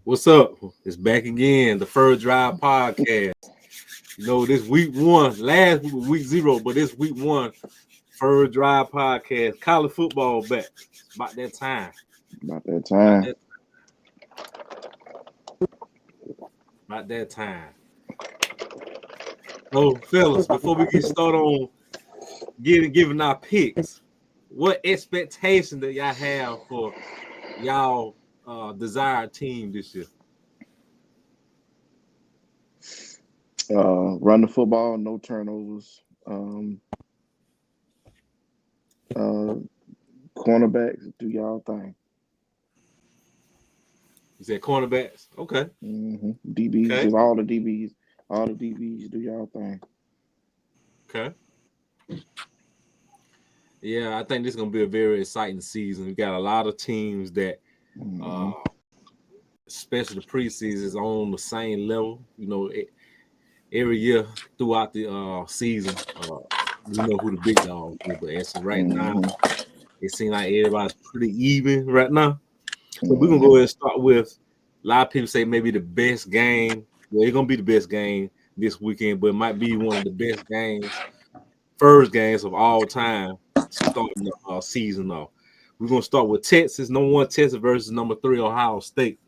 What's up? It's back again, the First Drive Podcast. You know, this week one, last week was week 0, but this week one, First Drive Podcast. College football back. It's about that time. About that time. So, fellas, before we get started on giving our picks, what expectation that y'all have for y'all desired team this year? Run the football, no turnovers. Cornerbacks, do y'all thing. You said cornerbacks? Okay. DBs, Okay. just all the DBs, do y'all thing. Okay. Yeah, I think this is going to be a very exciting season. We got a lot of teams that, especially the preseason, is on the same level. You know, every year throughout the season, we know who the big dogs is. But as of right now, it seems like everybody's pretty even right now. So we're going to go ahead and start with, a lot of people say maybe the best game. Well, it's going to be the best game this weekend, but it might be one of the best games, first games of all time, starting the season off. We're going to start with Texas, number 1 Texas versus number 3 Ohio State.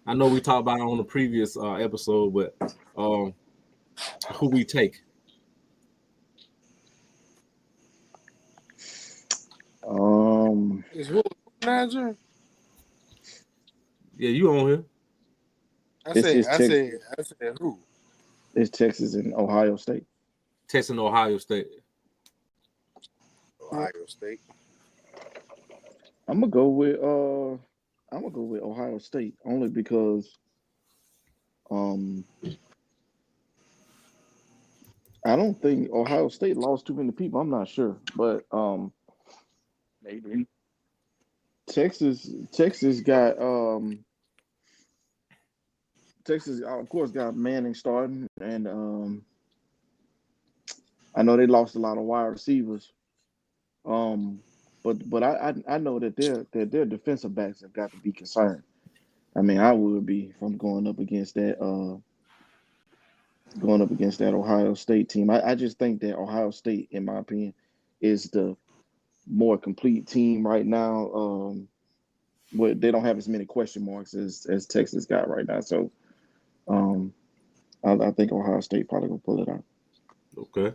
I know we talked about it on the previous episode, but who we take? Is who manager? Yeah, you on here. I said who? It's Texas and Ohio State. Texas and Ohio State. Ohio State. I'm gonna go with Ohio State only because I don't think Ohio State lost too many people. I'm not sure, but Maybe. Texas got Texas of course got Manning starting, and I know they lost a lot of wide receivers. But I know that their defensive backs have got to be concerned. I mean, I would be from going up against that Ohio State team. I just think that Ohio State, in my opinion, is the more complete team right now. But they don't have as many question marks as Texas got right now. So I think Ohio State probably gonna pull it out. Okay.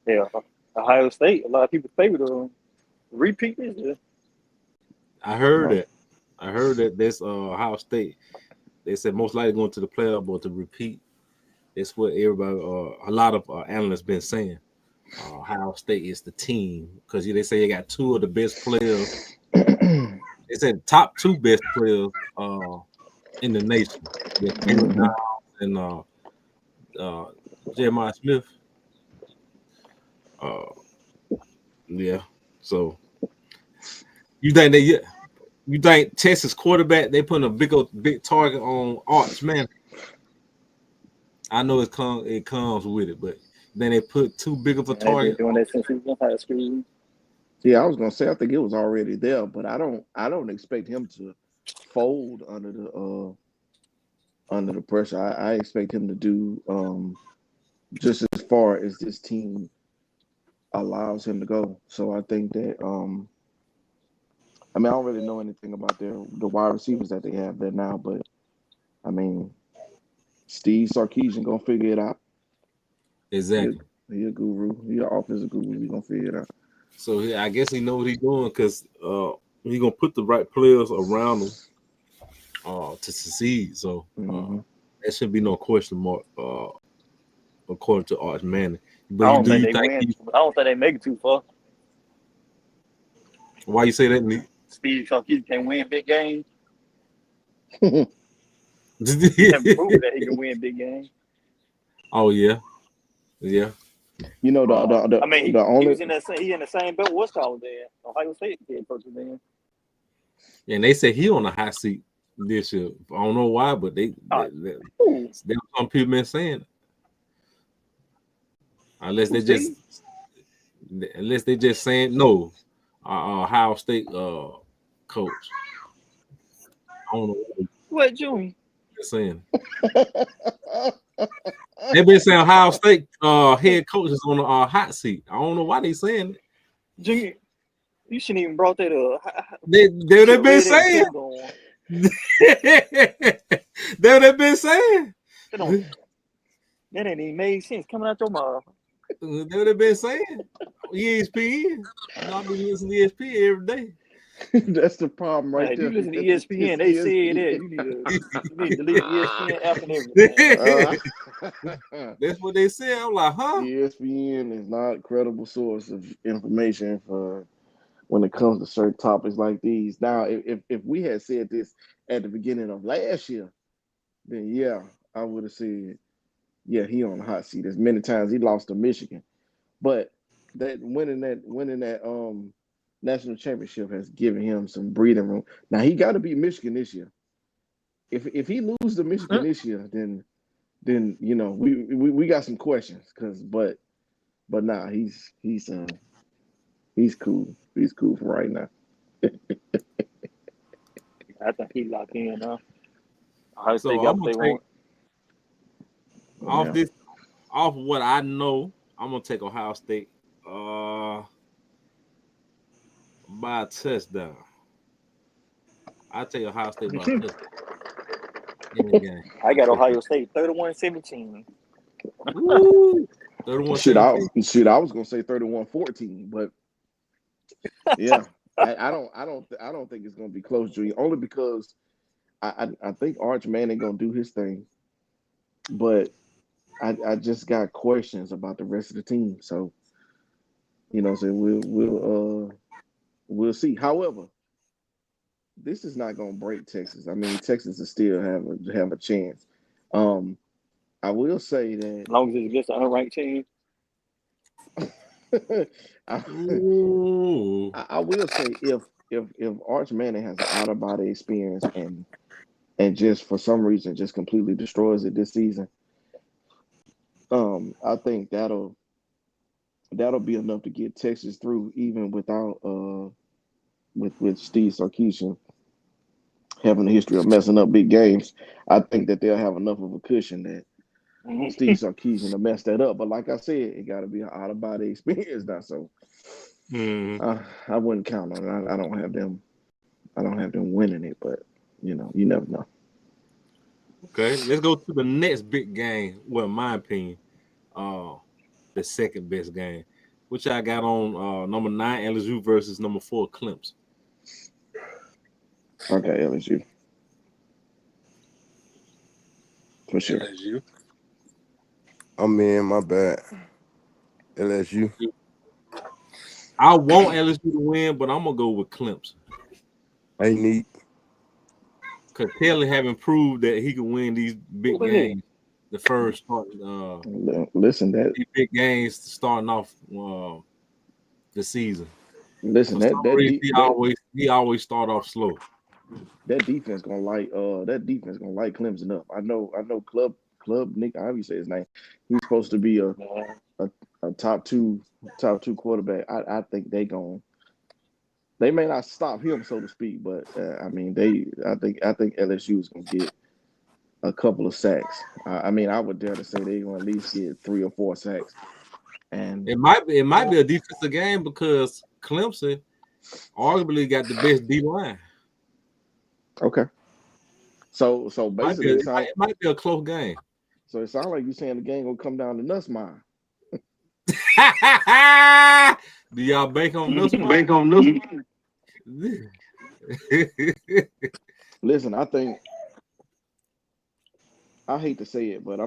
Yeah, Ohio State. A lot of people favor them. Repeat this year. I heard that. I heard that this Ohio State. They said most likely going to the playoff, but to repeat. That's what everybody, a lot of analysts been saying. Ohio State is the team because they say they got 2 of the best players. They said top 2 best players in the nation. Yeah, and Jeremiah Smith. Yeah. So you think Texas quarterback they putting a big target on Arch Manning? I know it comes with it, but then they put too big of a target. They've been doing that since he was in high school. Yeah, I was gonna say I think it was already there, but I don't expect him to fold under the pressure. I expect him to do just as far as this team allows him to go. So I think that I mean I don't really know anything about the wide receivers that they have there now, but I mean Steve Sarkisian gonna figure it out. Exactly. He a guru. He an offensive guru. He gonna figure it out. So I guess he know what he's doing because he gonna put the right players around him to succeed. So there should be no question mark according to Arch Manning. But I don't think they make it too far. Why you say that, Nick? Steve Sarkisian can win big games. Yeah. He can prove that he can win big games. Oh yeah. You know the I mean, he only was in the same boat. What's called there? Ohio State head coach then. And they say he on the hot seat this year. I don't know why, but there some people been saying it. Unless they just saying no. Ohio State coach. I don't know What, Junior? they're saying. They've been saying Ohio State head coach is on the hot seat. I don't know why they saying it. Junior, you shouldn't even brought that up. They've been saying. They've been saying. That ain't even made sense coming out your mouth. They've been saying. ESPN. I've been listening to ESPN every day. That's the problem right there. If you listen to ESPN, they said that. You need to delete the ESPN app and everything. That's what they said. I'm like, huh? ESPN is not a credible source of information for when it comes to certain topics like these. Now, if we had said this at the beginning of last year, then yeah, I would have said, yeah, he on the hot seat. As many times he lost to Michigan, but winning that national championship has given him some breathing room. Now he got to beat Michigan this year. If he loses to Michigan this year, then you know we got some questions. But nah, he's cool. He's cool for right now. I think he locked in now. So I'm gonna take off what I know. I'm gonna take Ohio State by a touchdown. I take Ohio State by a touchdown in the game. I got Ohio State 31-17. 31-17. Shoot, I was gonna say 31-14, but yeah, I don't think it's gonna be close, Junior. Only because I think Arch Manning gonna do his thing, but I just got questions about the rest of the team. So you know, so we'll see. However, this is not gonna break Texas. I mean, Texas will still have a chance. I will say that as long as it's against an unranked team. I will say if Arch Manning has an out of body experience and just for some reason just completely destroys it this season, I think that'll be enough to get Texas through even without with Steve Sarkisian having a history of messing up big games. I think that they'll have enough of a cushion that Steve Sarkisian to mess that up. But like I said, it got to be an out of body experience now. So I wouldn't count on it. I don't have them winning it, but you know, you never know. Okay, let's go to the next big game. Well, in my opinion, the second best game, which I got on number 9 LSU versus number 4 Clemson. Okay, LSU. For sure. LSU. My bad. LSU. I want LSU to win, but I'm gonna go with Clemson. Ain't neat. Because Kelly having proved that he can win these big games. The first part, listen, that these big games starting off the season. Listen, he always start off slow. That defense gonna light Clemson up. I know Club Nick, however you say his name, he's supposed to be a top two quarterback. I think they may not stop him, so to speak, but I think LSU is gonna get a couple of sacks. I would dare to say they're gonna at least get 3 or 4 sacks. And it might be a defensive game because Clemson arguably got the best D line. Okay. So basically, it might be a close game. So it sounds like you're saying the game gonna come down to Nussmeier. Do y'all bank on Nussmeier? Bank on Nussmeier. Listen, I hate to say it, but I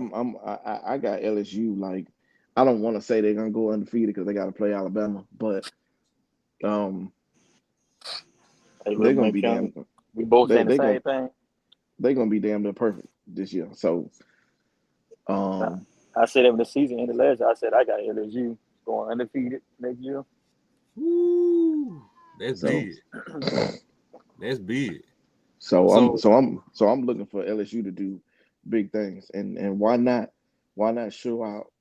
got LSU. Like, I don't want to say they're gonna go undefeated because they got to play Alabama, but they're gonna be damn. We both saying the same thing. They're gonna be damn near perfect this year. So, I said when the season ended last year, I said I got LSU going undefeated next year. Ooh, that's big. That's big. So I'm looking for LSU to do big things, and why not show out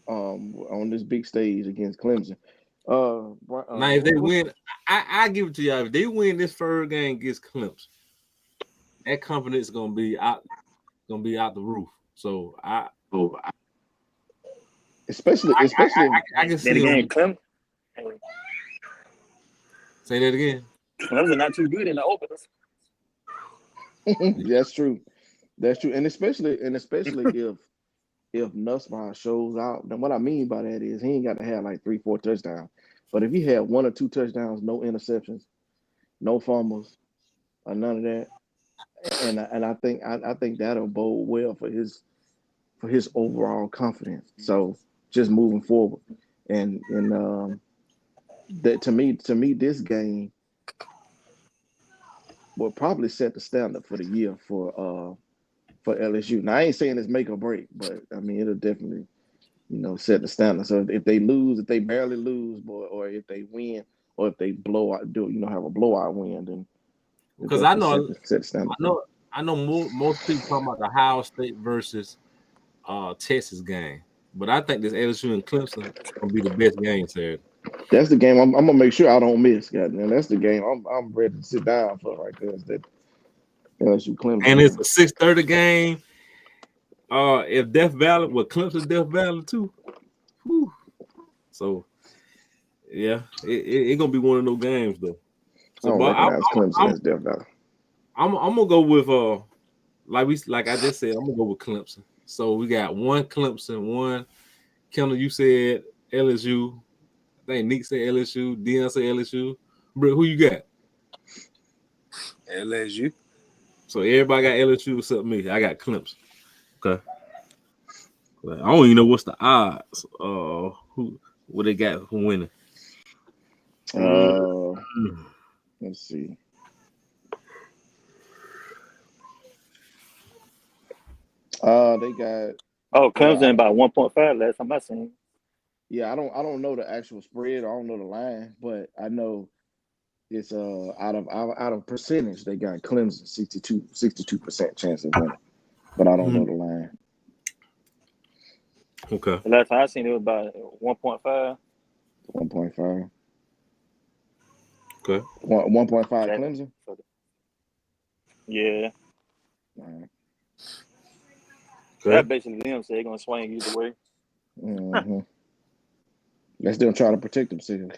on this big stage against Clemson? Now if they win, I give it to y'all. If they win this first game against Clemson, that confidence gonna be out the roof. So especially I can Then see again, him. Clemson Say that again. not too good in the openers. that's true. That's true, and especially if Nussbaum shows out, then what I mean by that is he ain't got to have like 3-4 touchdowns. But if he had 1 or 2 touchdowns, no interceptions, no fumbles, or none of that, and I think that'll bode well for his overall confidence. So just moving forward, and that to me this game will probably set the standard for the year for LSU. Now I ain't saying it's make or break, but I mean it'll definitely set the standard. So if they lose, if they barely lose, boy, or if they win, or if they blow out, have a blowout win, then Because I know set the standard. I know most people talking about the Ohio State versus Texas game, but I think this LSU and Clemson gonna be the best game Saturday. That's the game I'm gonna make sure I don't miss. Goddamn, that's the game I'm ready to sit down for right there. Is that LSU Clemson? And it's a 6:30 game. If Death Valley, Clemson Death Valley too. Whew. So yeah, it gonna be one of those games though. I don't recognize Clemson as Death Valley. I'm gonna go with like I just said, I'm gonna go with Clemson. So we got one Clemson, one Kendall. You said LSU. I think Nick said LSU. Dion said LSU. Bro, who you got? LSU. So everybody got LSU except me. I got Clemson. Okay. I don't even know what's the odds. What they got for winning? Let's see. They got. Clemson about 1.5 last time I seen. Yeah, I don't know the actual spread. I don't know the line, but I know it's out of percentage they got Clemson 62% chance of winning, but I don't know the line. Okay. The last time I seen it was about 1.5. 1.5. Okay. 1.5 Clemson. Yeah. Right. Okay. That basically them say they're gonna swing either way. Mm-hmm. Let's them try to protect themselves.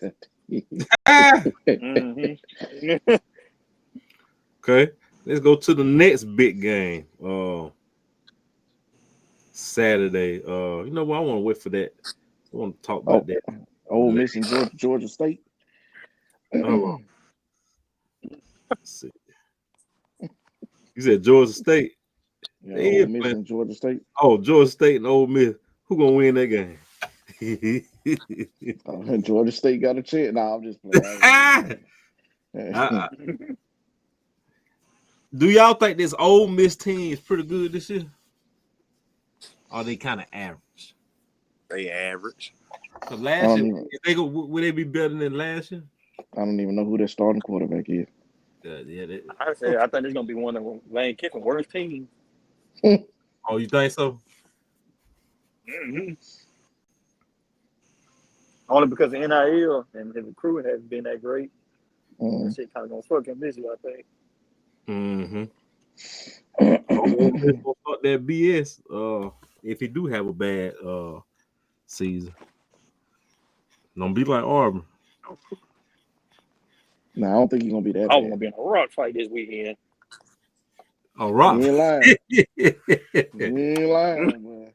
Okay, let's go to the next big game. Saturday. You know what? I want to wait for that. I want to talk about that. Ole Miss and Georgia State. Let's see. You said Georgia State. Yeah, Ole Miss and Georgia State. Oh, Georgia State and Ole Miss. Who gonna win that game? Georgia State got a chance. Nah, I'm just playing. Do y'all think this Ole Miss team is pretty good this year? Or are they kind of average? They average. So last year, would they be better than last year? I don't even know who their starting quarterback is. I think it's gonna be one of Lane Kiffin's worst teams. Oh, you think so? Mm-hmm. Only because the NIL and his recruiting hasn't been that great. That shit kind of gonna fuck him this year, I think. Mm-hmm. Fuck that BS. If he do have a bad season, don't be like Auburn. No, I don't think he's gonna be that. I was gonna be in a rock fight this weekend. A rock. You ain't lying. You ain't lying, man.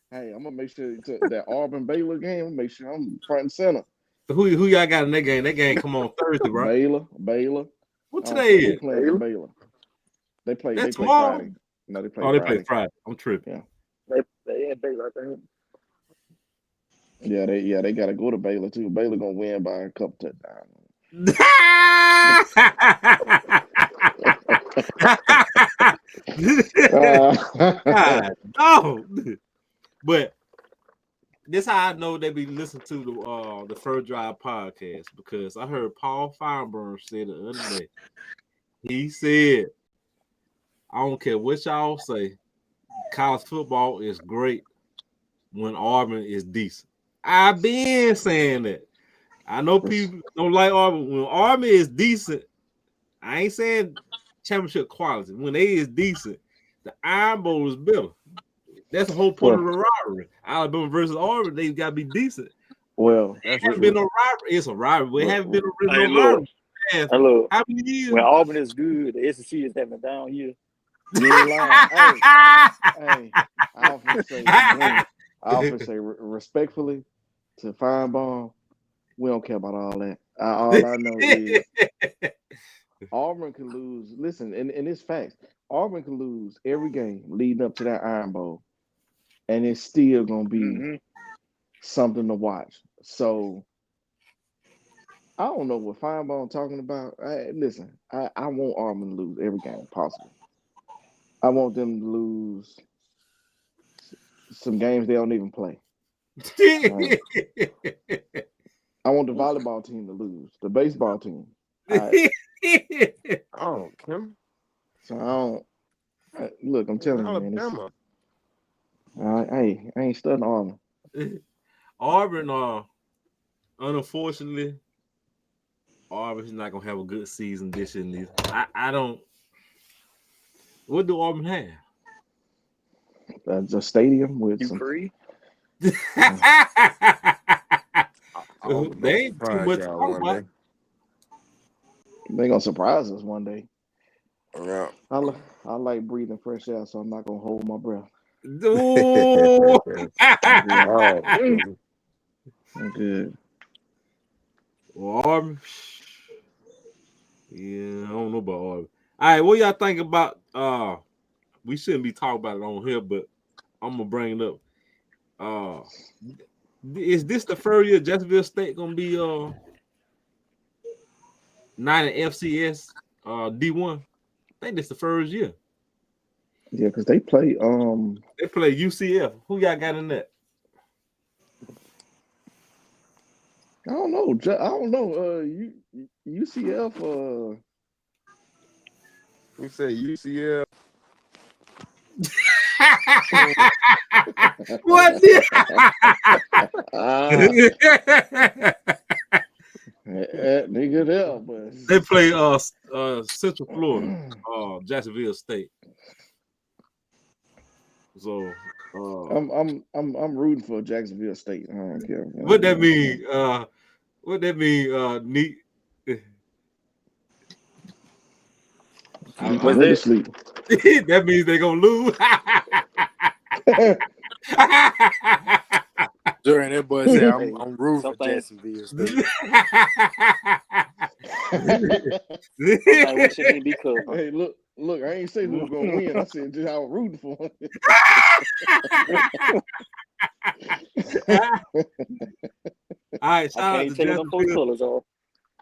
Hey, I'm gonna make sure that Auburn Baylor game. I'm gonna make sure I'm front and center. Who y'all got in that game? That game come on Thursday, right? Baylor. What today is? Baylor. They play tomorrow? Friday. No, they play Friday. Friday. They play Friday. I'm tripping. Yeah. They had Baylor, I think. Yeah, they gotta go to Baylor too. Baylor gonna win by a couple touchdowns. No, but this how I know they be listening to the First Drive podcast, because I heard Paul Feinberg say the other day. He said, "I don't care what y'all say, college football is great when Auburn is decent." I've been saying that. I know people don't like Auburn. When Auburn is decent, I ain't saying championship quality. When they is decent, the Iron Bowl is better. That's the whole point of the rivalry. Alabama versus Auburn, they got to be decent. Well, It haven't been no rivalry. It's a rivalry. It haven't been no Hey, rivalry. look. How many years? When Auburn is good, the SEC is having a down year. you ain't lying. Hey, I often say respectfully to Feinbaum, we don't care about all that. All I know is Auburn can lose. Listen, and it's facts. Auburn can lose every game leading up to that Iron Bowl, and it's still gonna be something to watch. So I don't know what Feinbaum talking about. Listen, I want Auburn to lose every game possible. I want them to lose some games they don't even play. Right? I want the volleyball team to lose, the baseball team. Oh, Kim. So I don't. Look, I'm telling you, man. Alabama. I ain't studying Auburn. Auburn, unfortunately, Auburn's not gonna have a good season this year. Neither. I don't. What do Auburn have? A stadium with some. Dupree. They ain't too much to talk about. They gonna surprise us one day. Yeah. I like breathing fresh air, so I'm not gonna hold my breath. Oh. I'm good. Well, Auburn. Yeah, I don't know about Auburn. All right, what y'all think about? We shouldn't be talking about it on here, but I'm gonna bring it up. Is this the first year Jacksonville State gonna be 9 in FCS D1? I think this the first year. Yeah, because they play They play UCF. Who y'all got in that? I don't know. UCF. We say UCF. What? Nigga there, but They play Central Florida, Jacksonville State. So I'm rooting for Jacksonville State. I don't care. what that mean? What that mean? Neat. Go to sleep. That means they're gonna lose. During that boy said, I'm rooting for Jacksonville State. We shouldn't be covered. Hey, look, I ain't say who was gonna win. I said just how I'm rooting for him. All right, shout out to Jacksonville.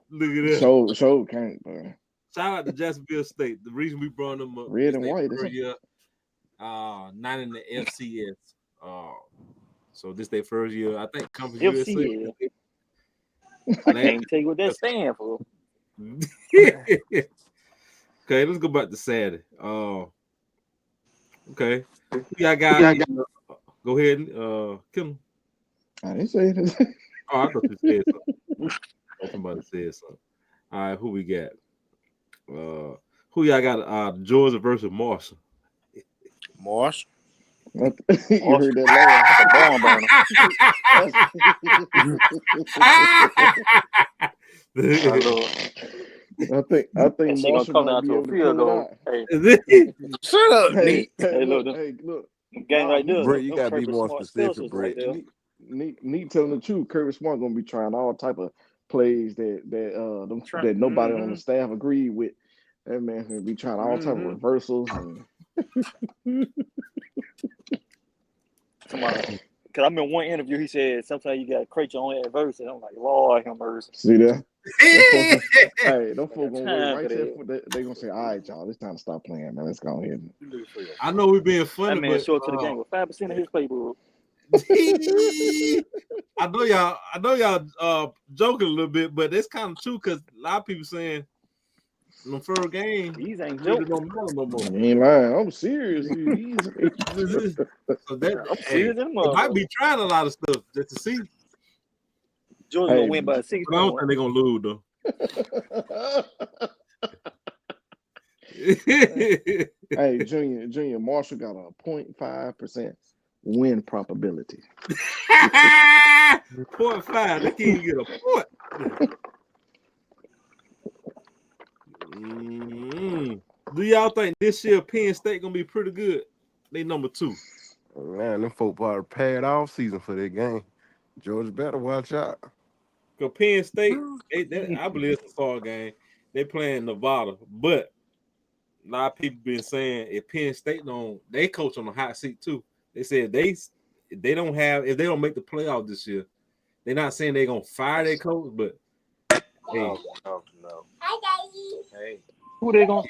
Look at that. Show can't, bro. Shout out to Jacksonville State. The reason we brought them up, red and white, year, 9 in the FCS. So this their first year. I think Conference USA. I can't tell you what that stands for. Okay, let's go back to Saturday. Okay, y'all got go ahead and kill him. I didn't say it. Oh, I thought you said something. Somebody said something. All right, who we got? Who y'all got? Georgia versus Marshall. Marshall. You heard that I think she gonna come down to a field goal. Hey. Shut up, Nate. Hey, look. Game right there. Bro, you gotta be more specific, bro. Neat telling the truth. Kirby Smart gonna be trying all type of plays that nobody on the staff agreed with. That man's gonna be trying all type of reversals. Come on. Because I'm in one interview, he said sometimes you got to create your own adversity. I'm like, Lord have mercy. See that? Hey, them folks gonna wait right there. They gonna say, all right, y'all, it's time to stop playing, man. Let's go ahead. I know we're being funny, that man but short to the game with 5% of his playbook. I know y'all joking a little bit, but that's kind of true because a lot of people saying in the first game, these ain't really don't matter no more. You ain't lying. I'm serious. So they might be trying a lot of stuff just to see. Georgia gonna win by 6 I don't think they're gonna lose though. Hey, Junior Marshall got a 0.5% win probability. 0.5. They can't even get a point. Do y'all think this year Penn State gonna be pretty good? They number 2. Man, them folk probably paid off season for that game. Georgia better watch out. Cause Penn State, I believe it's a soft game. They playing Nevada, but a lot of people been saying if Penn State they coach on the hot seat too. They said if they don't make the playoff this year, they're not saying they're gonna fire their coach, but No. Hi, Daddy. Hey. Who they gonna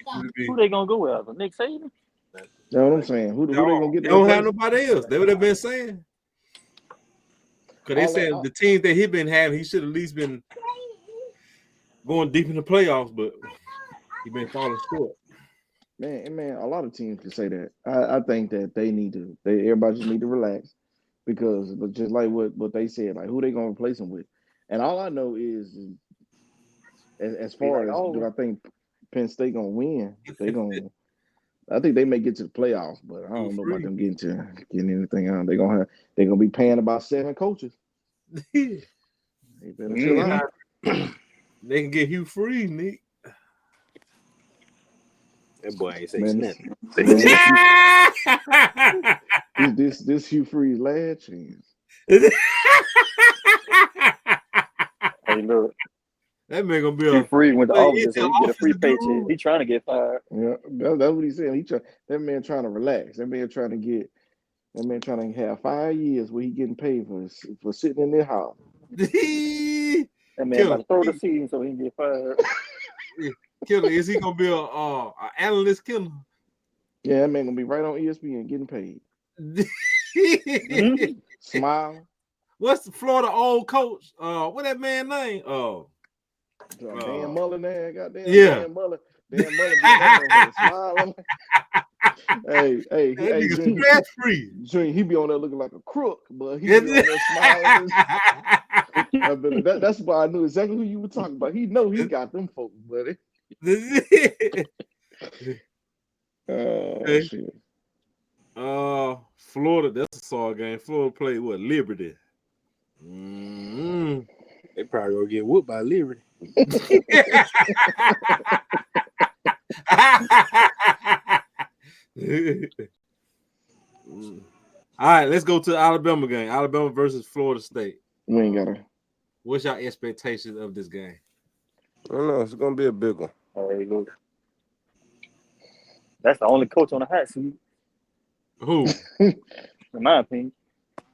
go with? Nick Saban? That's what I'm saying. Who they gonna get? They don't have nobody else. They would have been saying. Because they said the teams that he been having, he should at least been going deep in the playoffs, but he been falling short. Man, a lot of teams can say that. I think that everybody just need to relax because just like what they said, like who they gonna replace him with. And all I know is as far as do I think Penn State gonna win, I think they may get to the playoffs, but I don't know about them getting anything on. They're gonna be paying about 7 coaches. They better chill out. They can get Hugh Freeze, Nick. That boy ain't say nothing. This Hugh Freeze last chance. Hey, look. That man gonna be Hugh Freeze went to office so he get a free paycheck. He trying to get fired. Yeah, that's what he said. That man trying to relax. That man trying to have 5 years where he getting paid for sitting in their house. That man about to throw the season so he can get fired. Killer, is he gonna be a analyst killer? Yeah, that man gonna be right on ESPN getting paid. Smile. What's the Florida old coach? What that man name? Dan Mullen there, goddamn. Yeah. Dan Mullen be that smiling. Hey, Junior, he be on there looking like a crook, but he be on there smiling. That's why I knew exactly who you were talking about. He know he got them folks, buddy. Shit. Florida, that's a soft game. Florida played what? Liberty. Mm-hmm. They probably gonna get whooped by Liberty. All right, let's go to the Alabama game. Alabama versus Florida State. We ain't gotta. What's your expectations of this game? I don't know. It's gonna be a big one. Hey, look. That's the only coach on the hot seat. Who? In my opinion.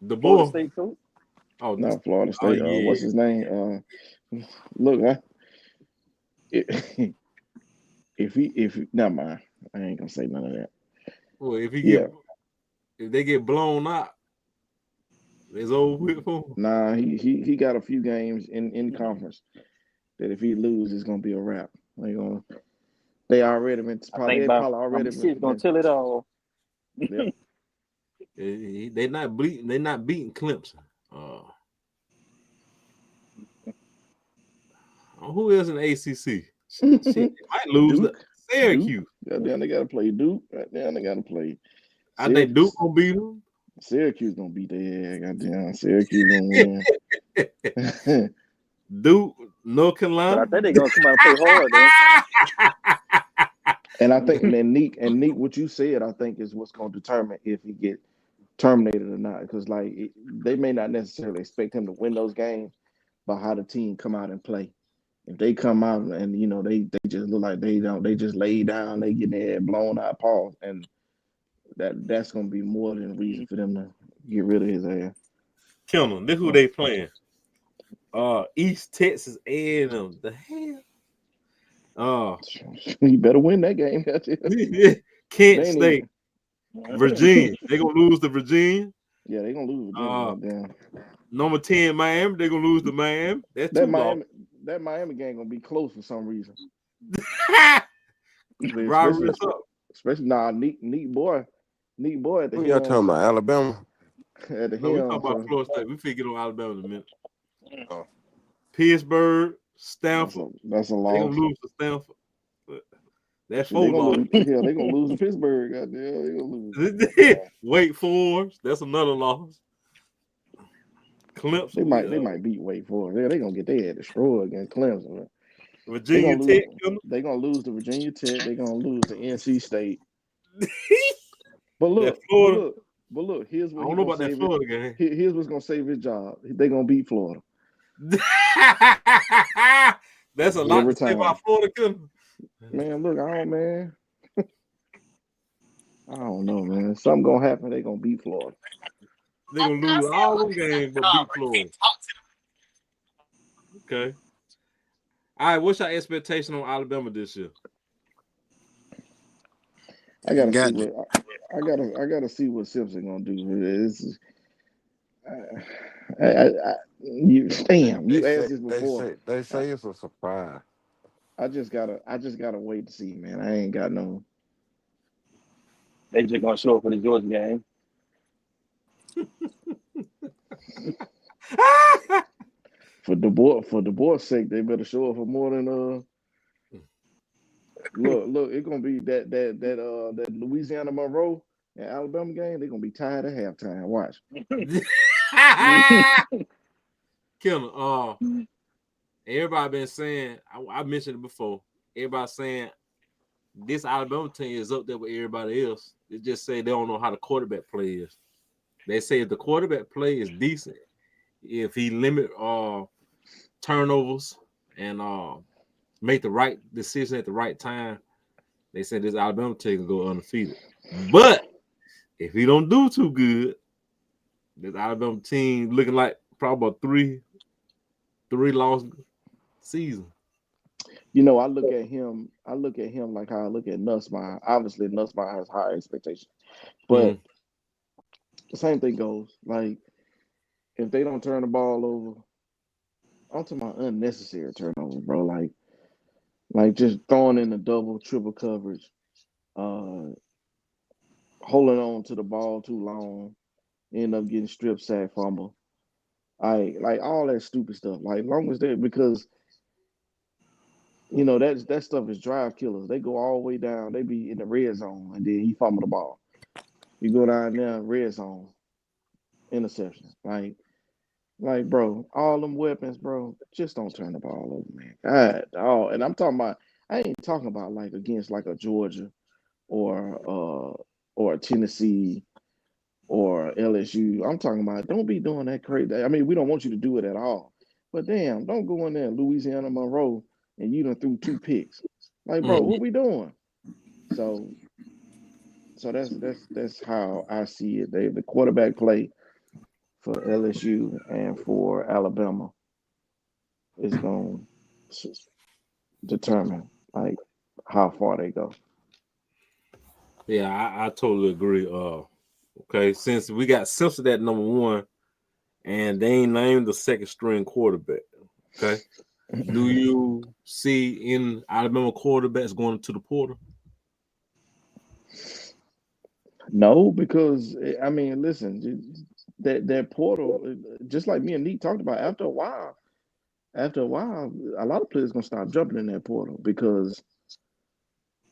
The Florida State coach? Oh, no, Florida State. Yeah. What's his name? Look, if never mind. I ain't gonna say none of that. Well, if they get blown out, it's over with for him. Nah, he got a few games in conference that if he loses, it's gonna be a wrap. They already been probably already been gonna tell it all. Yeah. They not beating Clemson. Who else in the ACC? Shit, they might lose to Syracuse. Goddamn, they gotta play Duke. Goddamn, they gotta play. I think Duke gonna beat them. Syracuse gonna beat their ass. Goddamn, Syracuse gonna win. Duke, North Carolina. But I think they're gonna come out and play hard, though. And I think, Nick, what you said, I think is what's gonna determine if he get terminated or not. Because they may not necessarily expect him to win those games, but how the team come out and play. If they come out and they just look like they just lay down, they get their head blown out, pause, and that's gonna be more than a reason for them to get rid of his ass. Kill them. This who they playing. East Texas A&M. The hell? You better win that game. Kent State. Virginia. They gonna lose to Virginia. Yeah, they gonna lose to Virginia. Number 10, Miami. They gonna lose to Miami. That Miami game gonna be close for some reason. Especially neat boy. At the Y'all talking about Alabama? At the we talking about Florida State. We figure on Alabama in a minute. Pittsburgh, Stanford. That's a loss. They gonna lose to Stanford. That's Shit, they 4 loss. gonna lose to Pittsburgh. Goddamn, they gonna lose. Wake Forest, that's another loss. They Clemson, might beat Wake Forest. They gonna get their head destroyed against Clemson. They Virginia gonna lose. Tech. They gonna lose to Virginia Tech. They gonna lose to NC State. But That look, Florida. but look. Here's I what don't he know gonna about that save it. Florida game. Here's what's gonna save his job. They gonna beat Florida. That's a lot Every to say about time. Florida, couldn't Man, look, I don't know, man. Something gonna happen. They gonna beat Florida. They're gonna lose all them games but beat Florida. Okay. All right, what's your expectation on Alabama this year? I gotta see what I gotta see what Simpson gonna do. You asked this before. They say it's a surprise. I just gotta wait to see, man. I ain't got no. They just gonna show up for the Georgia game. For the boy's sake, they better show up for more than Look, it's gonna be that Louisiana Monroe and Alabama game. They're gonna be tired at halftime. Watch. Killer, everybody been saying, I mentioned it before. Everybody saying this Alabama team is up there with everybody else. They just say they don't know how the quarterback play is. They say if the quarterback play is decent, if he limit turnovers and make the right decision at the right time, they said this Alabama team can go undefeated. But if he don't do too good, this Alabama team looking like probably a three loss season. You know, I look at him like how I look at Nussmeier. Obviously, Nussmeier has higher expectations, but the same thing goes. Like, if they don't turn the ball over, I'm talking about unnecessary turnover, bro. Like just throwing in the double, triple coverage, holding on to the ball too long, end up getting strip sack, fumble. Like all that stupid stuff. Like long as they, because you know that stuff is drive killers. They go all the way down. They be in the red zone, and then he fumble the ball. You go down there, red zone, interception. Like, bro, all them weapons, bro, just don't turn the ball over, man. God, oh, and I'm talking about. I ain't talking about like against like a Georgia or a Tennessee or LSU. I'm talking about don't be doing that crazy. I mean, we don't want you to do it at all. But damn, don't go in there, Louisiana Monroe, and you done threw 2 picks. Like, bro, what we doing? So that's how I see it. The quarterback play for LSU and for Alabama is going to determine like how far they go. Yeah, I totally agree. Okay, since we got Simpson at number 1, and they ain't named the second string quarterback. Okay, do you see in Alabama quarterbacks going to the portal? No, because I mean, listen, that portal, just like me and Neat talked about, after a while, a lot of players gonna stop jumping in that portal because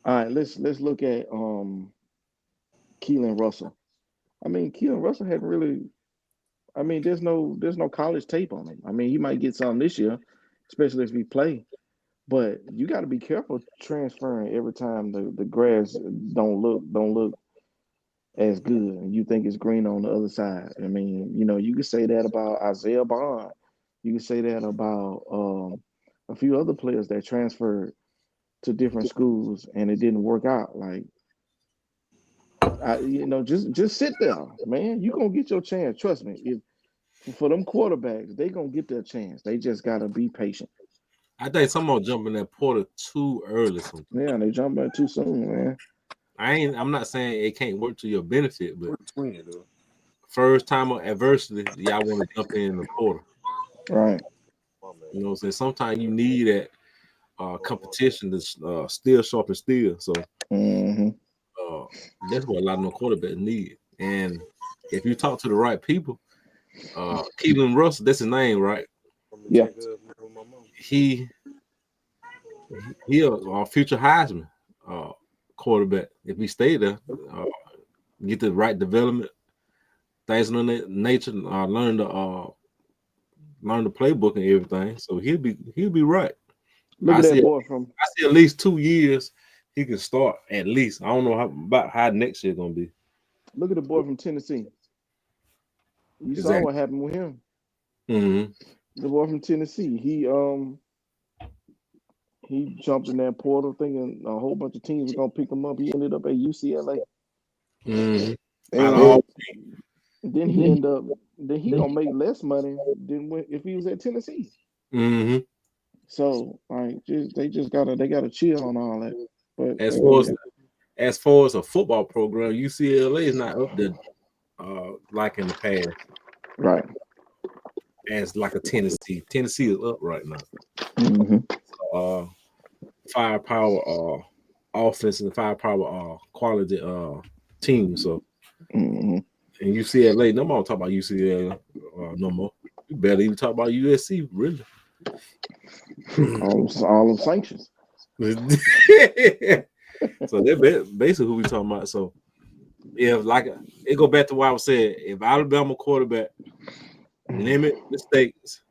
all right, let's look at Keelan Russell. I mean, Keelan Russell hadn't really. I mean, there's no college tape on him. I mean, he might get some this year, especially if he play. But you got to be careful transferring every time the grass don't look as good and you think it's green on the other side. I mean, you know, you could say that about Isaiah Bond. You could say that about a few other players that transferred to different schools and it didn't work out. Like, just sit there, man. You gonna get your chance. Trust me. If for them quarterbacks, they gonna get their chance. They just gotta be patient. I think someone jumping that portal too early. Sometimes. Yeah, they jump back too soon, man. I'm not saying it can't work to your benefit, but first time of adversity, y'all want to jump in the portal. Right. You know what I'm saying? Sometimes you need that competition to still sharpen steel. So that's what a lot of the quarterbacks need. And if you talk to the right people, Keelan Russell, that's his name, right? Yeah. He a future Heisman quarterback. If he stay there, get the right development, things of that nature, learn the playbook and everything. So he'll be right. Look at that boy from. I see at least 2 years he can start at least. I don't know about how next year gonna be. Look at the boy from Tennessee. You saw what happened with him. Mm-hmm. The boy from Tennessee. He jumped in that portal thinking a whole bunch of teams were gonna pick him up. He ended up at UCLA. Mm-hmm. And then he ended up. Then he gonna make less money than if he was at Tennessee. Mm-hmm. So they gotta chill on all that. But as far as a football program, UCLA is not up there like in the past. Right. As like a Tennessee. Tennessee is up right now. Mm-hmm. Firepower, offense and firepower, quality team. So, and UCLA, no more talk about UCLA no more. You better even talk about USC, really. all them sanctions. So they're basically who we talking about. So, if it go back to what I was saying, if Alabama quarterback limit mistakes,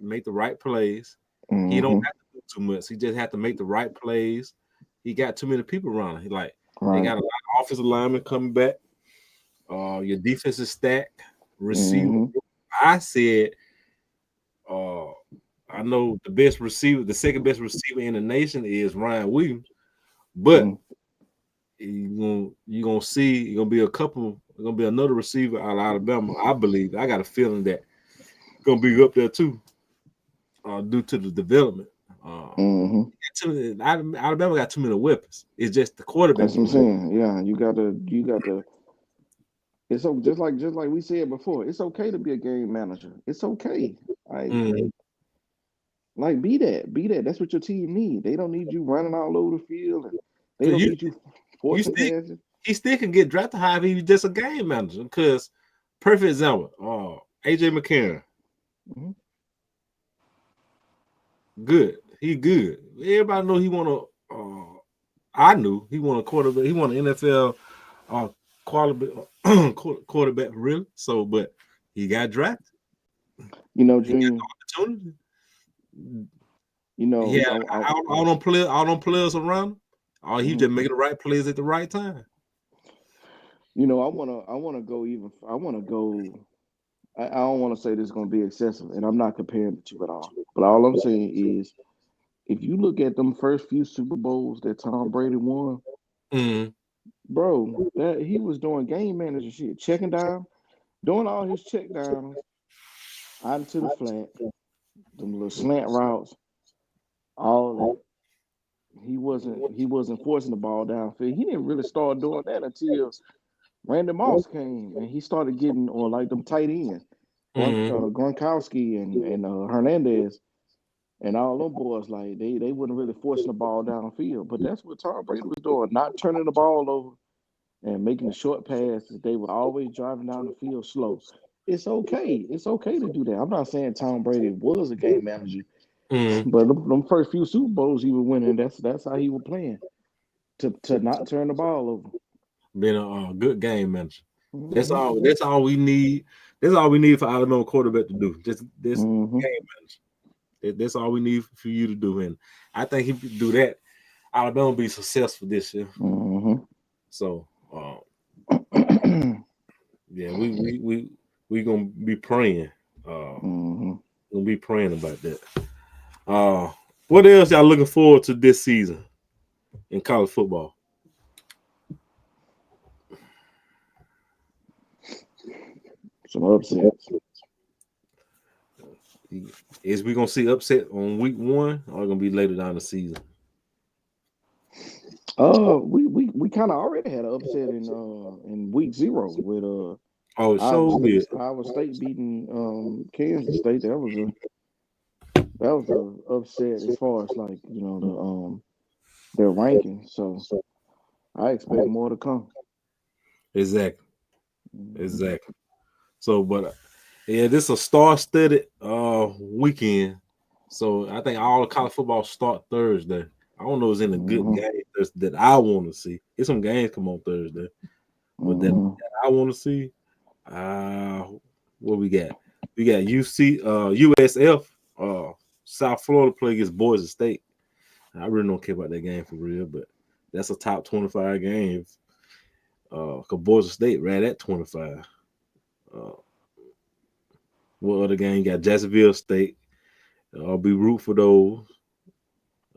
make the right plays. He don't have to do too much. He just have to make the right plays. He got too many people around him. They got a lot of offensive linemen coming back. Your defense is stacked. Receiver. I said, I know the best receiver, the second best receiver in the nation is Ryan Williams, but you're gonna see gonna be another receiver out of Alabama. I believe. I got a feeling that gonna be up there too, due to the development. Alabama got too many weapons. It's just the quarterback. That's what I'm saying. Yeah, you got to. It's so just like we said before. It's okay to be a game manager. It's okay. Like be that. That's what your team need. They don't need you running all over the field, and they don't need you forcing passes. He still can get drafted high if he's just a game manager. Because perfect example, AJ McCarron. Good. He good. Everybody know he want I knew he want a quarterback. He want an NFL quarterback, really. So, but he got drafted. Junior. Opportunity. Yeah, all them players around him. He just making the right plays at the right time. I wanna go even. I wanna go. I don't want to say this is going to be excessive, and I'm not comparing the two at all. But all I'm saying is, if you look at them first few Super Bowls that Tom Brady won, bro, that he was doing game manager shit, checking down, doing all his check downs out into the flat, them little slant routes, all that. He wasn't forcing the ball downfield. He didn't really start doing that until Randy Moss came and he started getting on like them tight ends, Gronkowski and Hernandez and all them boys. Like they wasn't really forcing the ball downfield, but that's what Tom Brady was doing, not turning the ball over and making the short passes. They were always driving down the field slow. It's okay. It's okay to do that. I'm not saying Tom Brady was a game manager, but them first few Super Bowls he was winning, that's how he was playing to not turn the ball over. Being a good game manager. That's all. That's all we need. That's all we need for Alabama quarterback to do. Just this game manager. That's all we need for you to do. And I think if you do that, Alabama will be successful this year. So, yeah, we gonna be praying. Gonna be praying about that. What else y'all looking forward to this season in college football? Some upsets. Is we gonna see upset on week 1 or gonna be later down the season? We kind of already had an upset in week 0 with Iowa State beating Kansas State. That was a upset as far as like their ranking. So I expect more to come. Exactly. So, but yeah, this is a star-studded weekend. So I think all the college football start Thursday. I don't know if it's in a good game that I want to see. There's some games come on Thursday, but that I want to see. What we got? We got USF. South Florida play against Boise State. I really don't care about that game for real, but that's a top 25 game. Cause Boise State right at 25. What other game? You got Jacksonville State. I'll be root for those.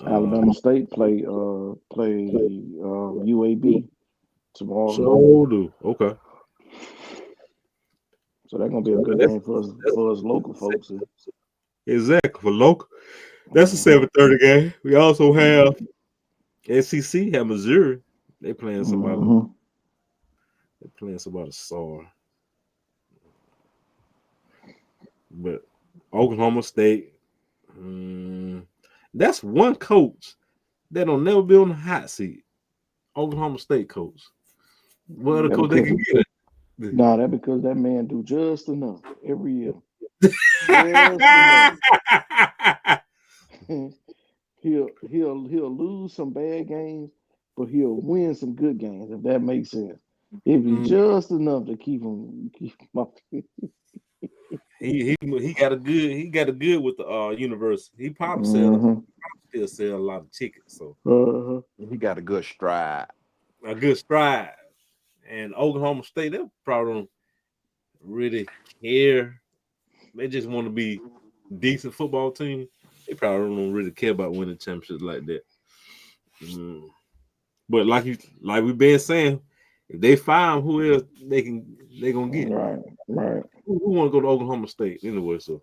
Alabama State play UAB tomorrow. So do okay. So that's gonna be a good game for us local folks. Exactly for local. That's a 7:30 game. We also have SEC have Missouri. They playing somebody. They're playing somebody sore. But Oklahoma State. That's one coach that'll never be on the hot seat. Oklahoma State coach. What other coach they can get it? Nah, that's because that man do just enough every year. Just enough. he'll lose some bad games, but he'll win some good games, if that makes sense. It'd be just enough to keep him up. He got a good with the university. He probably still sell a lot of tickets. So he got a good stride. A good stride. And Oklahoma State, they probably don't really care. They just want to be a decent football team. They probably don't really care about winning championships like that. But like we've been saying, if they find who else they gonna get. Right. Who want to go to Oklahoma State anyway? So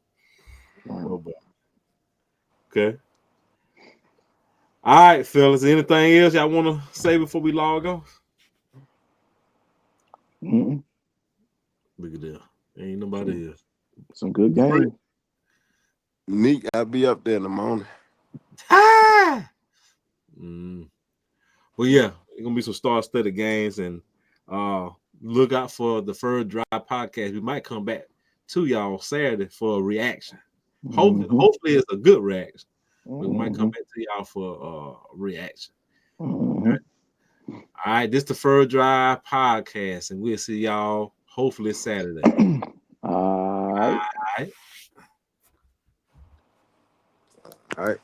okay. All right, fellas. Anything else y'all want to say before we log off? Look at that. Ain't nobody else. Some good games. Neat, I'll be up there in the morning. Well, yeah, it's gonna be some star-studded games, and look out for the Third Drive podcast. We might come back to y'all Saturday for a reaction. Hopefully it's a good reaction. We might come back to y'all for a reaction. All right, this is the Third Drive podcast, and we'll see y'all hopefully Saturday. All right. All right.